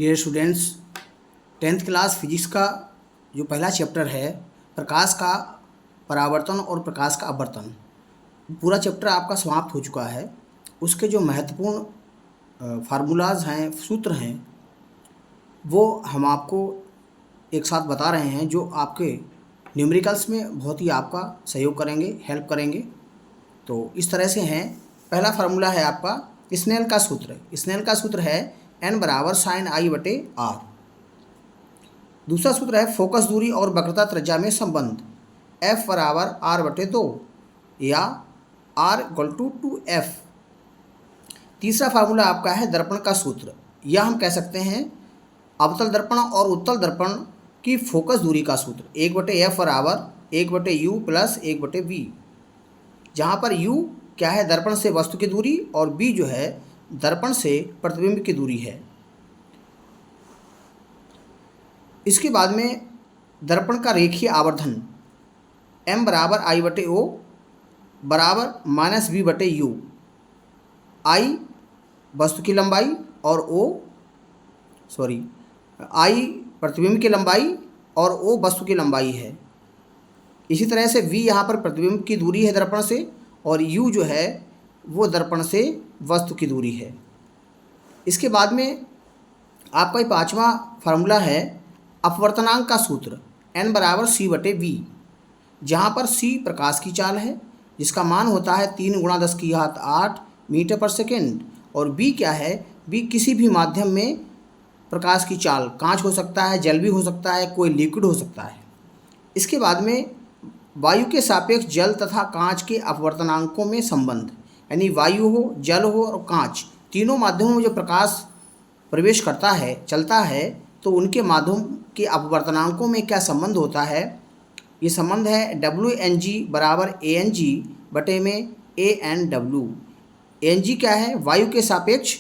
Dear students, 10th class physics का जो पहला चैप्टर है प्रकाश का परावर्तन और प्रकाश का अपवर्तन, पूरा चैप्टर आपका समाप्त हो चुका है। उसके जो महत्वपूर्ण फार्मूलाज हैं, सूत्र हैं, वो हम आपको एक साथ बता रहे हैं, जो आपके न्यूमेरिकल्स में बहुत ही आपका सहयोग करेंगे, हेल्प करेंगे। तो इस तरह से हैं। पहला फार्मूला है आपका स्नेल का सूत्र। स्नेल का सूत्र है n बराबर साइन आई बटे आर। दूसरा सूत्र है फोकस दूरी और वक्रता त्रिज्या में संबंध, f बराबर r बटे 2 या r इक्वल टू 2f। तीसरा फार्मूला आपका है दर्पण का सूत्र, या हम कह सकते हैं अवतल दर्पण और उत्तल दर्पण की फोकस दूरी का सूत्र, 1/f बराबर 1/u प्लस 1/v, जहाँ पर u क्या है दर्पण से वस्तु की दूरी और b जो है दर्पण से प्रतिबिंब की दूरी है। इसके बाद में दर्पण का रेखीय आवर्धन m बराबर i बटे o बराबर माइनस v बटे u। i वस्तु की लंबाई और i प्रतिबिंब की लंबाई और o वस्तु की लंबाई है। इसी तरह से v यहाँ पर प्रतिबिंब की दूरी है दर्पण से, और u जो है वो दर्पण से वस्तु की दूरी है। इसके बाद में आपका पांचवा फार्मूला है अपवर्तनांक का सूत्र, n बराबर c बटे v, जहाँ पर c प्रकाश की चाल है जिसका मान होता है 3 × 10⁸ मीटर पर सेकेंड, और b क्या है, b किसी भी माध्यम में प्रकाश की चाल, कांच हो सकता है, जल भी हो सकता है, कोई लिक्विड हो सकता है। इसके बाद में वायु के सापेक्ष जल तथा कांच के अपवर्तनांकों में संबंध, यानी वायु हो, जल हो और कांच, तीनों माध्यमों में जो प्रकाश प्रवेश करता है, चलता है, तो उनके माध्यम के अपवर्तनांकों में क्या संबंध होता है। ये संबंध है WNG बराबर ANG बटे में ANW। ANG क्या है, वायु के सापेक्ष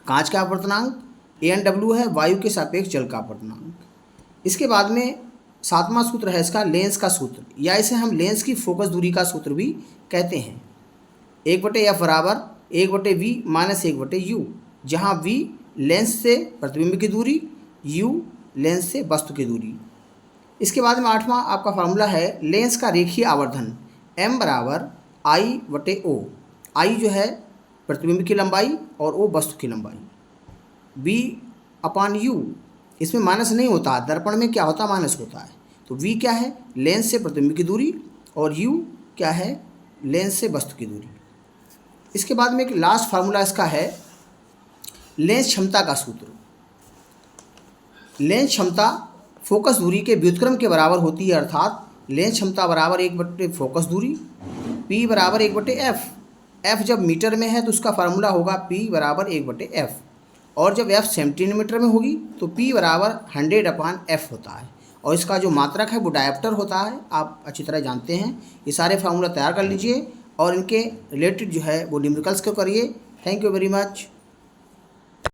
कांच का अपवर्तनांक, ANW है वायु के सापेक्ष जल का अपवर्तनांक। इसके बाद में सातवां सूत्र है इसका लेंस का सूत्र, या इसे हम लेंस की फोकस दूरी का सूत्र भी कहते हैं, 1/f बराबर 1/v माइनस 1/u, जहाँ v लेंस से प्रतिबिंब की दूरी, u लेंस से वस्तु की दूरी। इसके बाद में आठवां आपका फार्मूला है लेंस का रेखीय आवर्धन, m बराबर i बटे o। i जो है प्रतिबिंब की लंबाई और o वस्तु की लंबाई, v/u, इसमें माइनस नहीं होता, दर्पण में क्या होता है, माइनस होता है। तो v क्या है, लेंस से प्रतिबिंब की दूरी, और u क्या है, लेंस से वस्तु की दूरी। इसके बाद में एक लास्ट फार्मूला इसका है लेंस क्षमता का सूत्र। लेंस क्षमता फोकस दूरी के व्युत्क्रम के बराबर होती है, अर्थात लेंस क्षमता बराबर 1/, फोकस दूरी p बराबर 1/f। f जब मीटर में है तो उसका फार्मूला होगा p बराबर 1/f, और जब f सेंटीमीटर में होगी तो p बराबर 100/f होता है, और इसका जो मात्रक है वो डायप्टर होता है, आप अच्छी तरह जानते हैं। ये सारे फार्मूला तैयार कर लीजिए और इनके रिलेटेड जो है वो न्यूमेरिकल्स को करिए। Thank you very much.